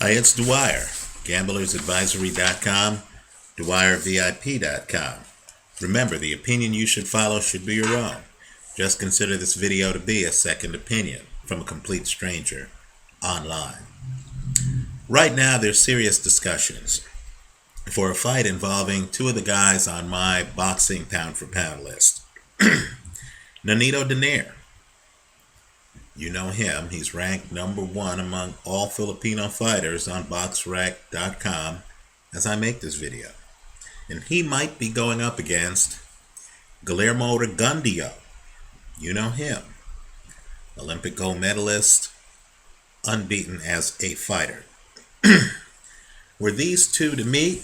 Hi, it's Dwyer, gamblersadvisory.com, DwyerVIP.com. Remember, the opinion you should follow should be your own. Just consider this video to be a second opinion from a complete stranger online. Right now, there's serious discussions for a fight involving two of the guys on my boxing pound-for-pound list. Nonito Donaire. You know him. He's ranked number one among all Filipino fighters on BoxRec.com as I make this video. And he might be going up against Guillermo Rigondeaux. You know him. Olympic gold medalist, unbeaten as a fighter. Were these two to meet,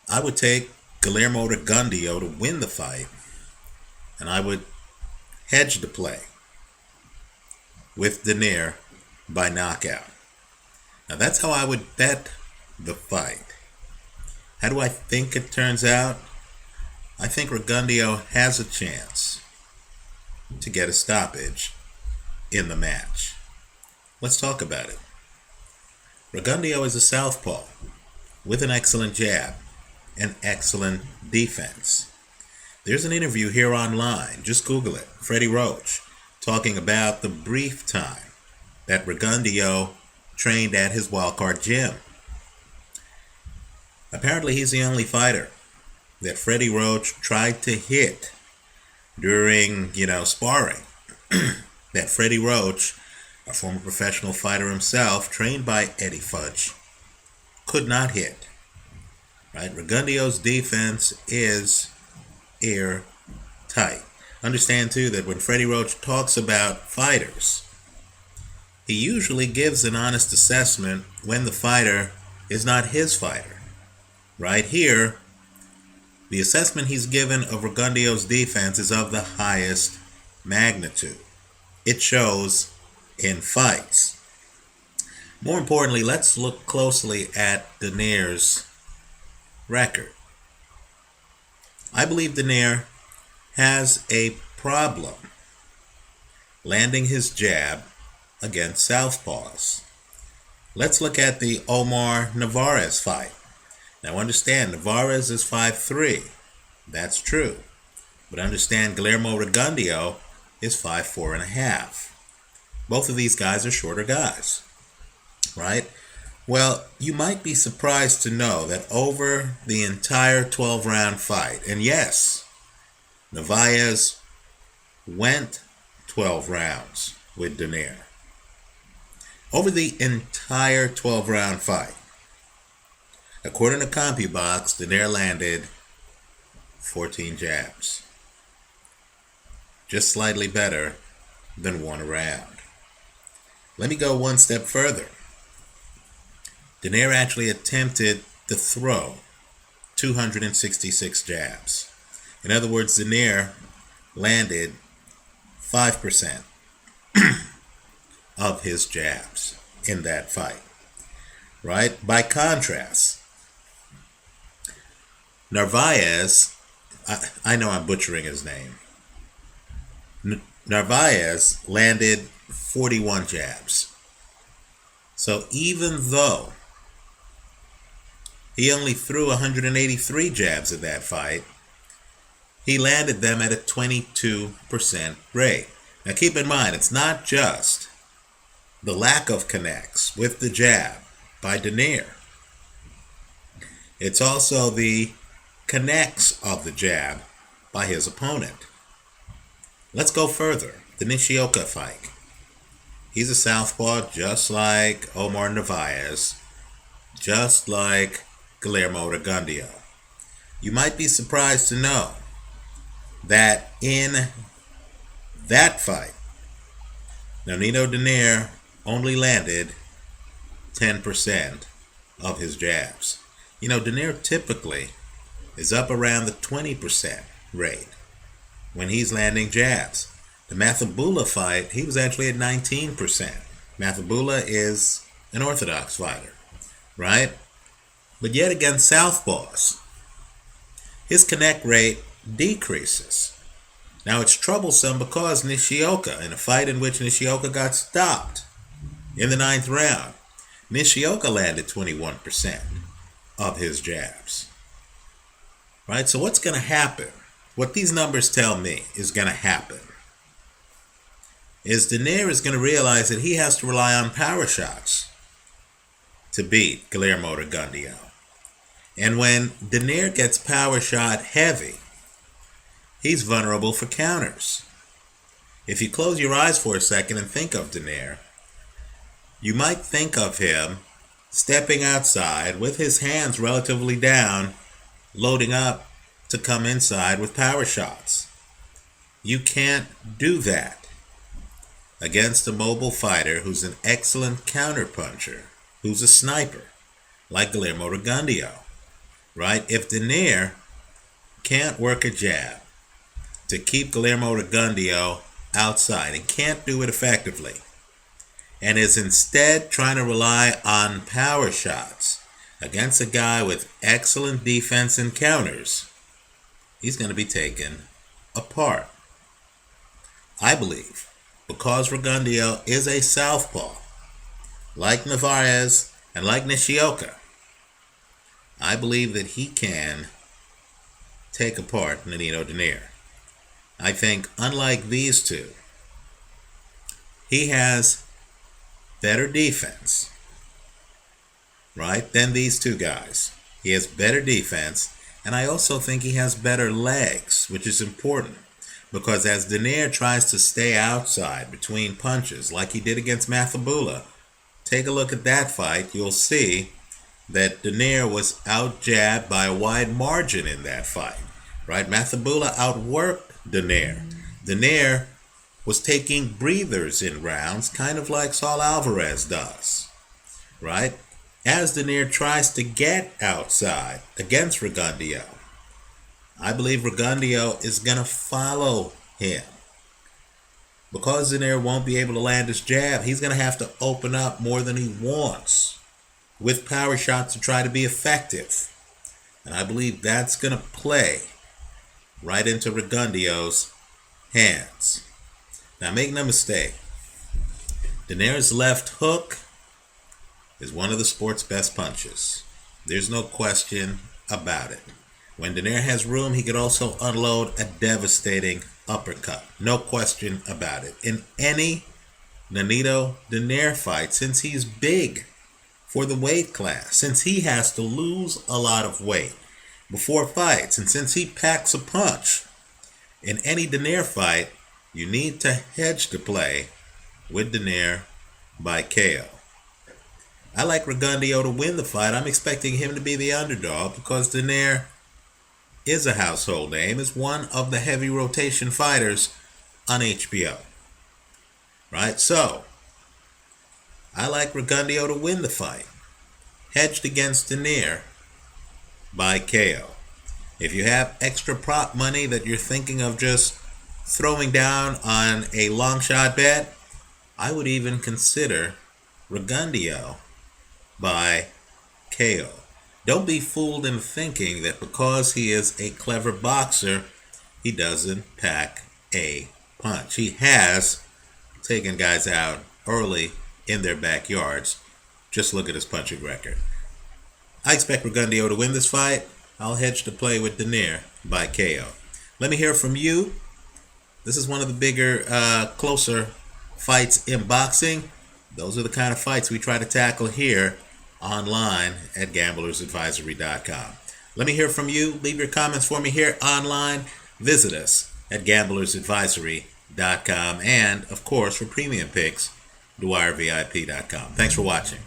I would take Guillermo Rigondeaux to win the fight, and I would hedge the play with Donaire by knockout. Now that's how I would bet the fight. How do I think it turns out? I think Rigondeaux has a chance to get a stoppage in the match. Let's talk about it. Rigondeaux is a southpaw with an excellent jab and excellent defense. There's an interview here online, just Google it, Freddie Roach, talking about the brief time that Rigondeaux trained at his wildcard gym. Apparently he's the only fighter that Freddie Roach tried to hit during, sparring. That Freddie Roach, a former professional fighter himself, trained by Eddie Fudge, could not hit. Right? Rigondeaux's defense is airtight. Understand too that when Freddie Roach talks about fighters, he usually gives an honest assessment when the fighter is not his fighter. Right here, the assessment he's given of Rigondeaux's defense is of the highest magnitude. It shows in fights. More importantly, let's look closely at Donaire's record. I believe Donaire has a problem landing his jab against southpaws. Let's look at the Omar Narvaez fight. Now understand, Narvaez is 5'3". That's true. But understand Guillermo Rigondeaux is 5'4.5". Both of these guys are shorter guys, right? Well, you might be surprised to know that over the entire 12-round fight, and yes, Narvaez went 12 rounds with Donaire. Over the entire 12-round fight, according to CompuBox, Donaire landed 14 jabs. Just slightly better than one round. Let me go one step further. Donaire actually attempted to throw 266 jabs. In other words, Donaire landed 5% of his jabs in that fight. Right? By contrast, Narvaez, I know I'm butchering his name. Narvaez landed 41 jabs. So even though he only threw 183 jabs in that fight, he landed them at a 22% rate. Now keep in mind, it's not just the lack of connects with the jab by Donaire. It's also the connects of the jab by his opponent. Let's go further. The Nishioka fight. He's a southpaw just like Omar Narvaez, just like Guillermo Rigondeaux. You might be surprised to know that in that fight, Nonito Donaire only landed 10% of his jabs. Donaire typically is up around the 20% rate when he's landing jabs. The Mathabula fight, he was actually at 19%. Mathabula is an orthodox fighter, right? But yet against southpaws, his connect rate decreases. Now it's troublesome because Nishioka, in a fight in which Nishioka got stopped In the 9th round, Nishioka landed 21% of his jabs. Right? So what's going to happen? What these numbers tell me is going to happen is Donaire is going to realize that he has to rely on power shots to beat Guillermo Rigondeaux. And when Donaire gets power shot heavy, he's vulnerable for counters. If you close your eyes for a second and think of Donaire, you might think of him stepping outside with his hands relatively down, loading up to come inside with power shots. You can't do that against a mobile fighter who's an excellent counterpuncher, who's a sniper, like Guillermo Rigondeaux. Right? If Donaire can't work a jab to keep Guillermo Rigondeaux outside and can't do it effectively, and is instead trying to rely on power shots against a guy with excellent defense and counters, he's going to be taken apart. I believe, because Rigondeaux is a southpaw, like Narvaez and like Nishioka, I believe that he can take apart Nonito Donaire. I think, unlike these two, he has better defense, right, than these two guys. He has better defense, and I also think he has better legs, which is important, because as Donaire tries to stay outside between punches, like he did against Mathebula, take a look at that fight, you'll see that Donaire was out-jabbed by a wide margin in that fight, right? Mathebula outworked Donaire. Donaire was taking breathers in rounds, kind of like Saul Alvarez does, right? As Donaire tries to get outside against Rigondeaux, I believe Rigondeaux is going to follow him. Because Donaire won't be able to land his jab, he's going to have to open up more than he wants with power shots to try to be effective. And I believe that's going to play right into Rigondeaux's hands. Now, make no mistake, Donaire's left hook is one of the sport's best punches. There's no question about it. When Donaire has room, he could also unload a devastating uppercut. No question about it. In any Nonito Donaire fight, since he's big for the weight class, since he has to lose a lot of weight before fights, and since he packs a punch, in any Donaire fight, you need to hedge the play with Donaire by KO. I like Rigondeaux to win the fight. I'm expecting him to be the underdog because Donaire is a household name, is one of the heavy rotation fighters on HBO. Right? So, I like Rigondeaux to win the fight, hedged against Donaire by KO. If you have extra prop money that you're thinking of just throwing down on a long shot bet, I would even consider Rigondeaux by KO. Don't be fooled in thinking that because he is a clever boxer, he doesn't pack a punch. He has taken guys out early in their backyards. Just look at his punching record. I expect Rigondeaux to win this fight. I'll hedge to play with Donaire by KO. Let me hear from you. This is one of the bigger, closer fights in boxing. Those are the kind of fights we try to tackle here online at gamblersadvisory.com. Let me hear from you. Leave your comments for me here online. Visit us at gamblersadvisory.com. And, of course, for premium picks, DwyerVIP.com. Thanks for watching.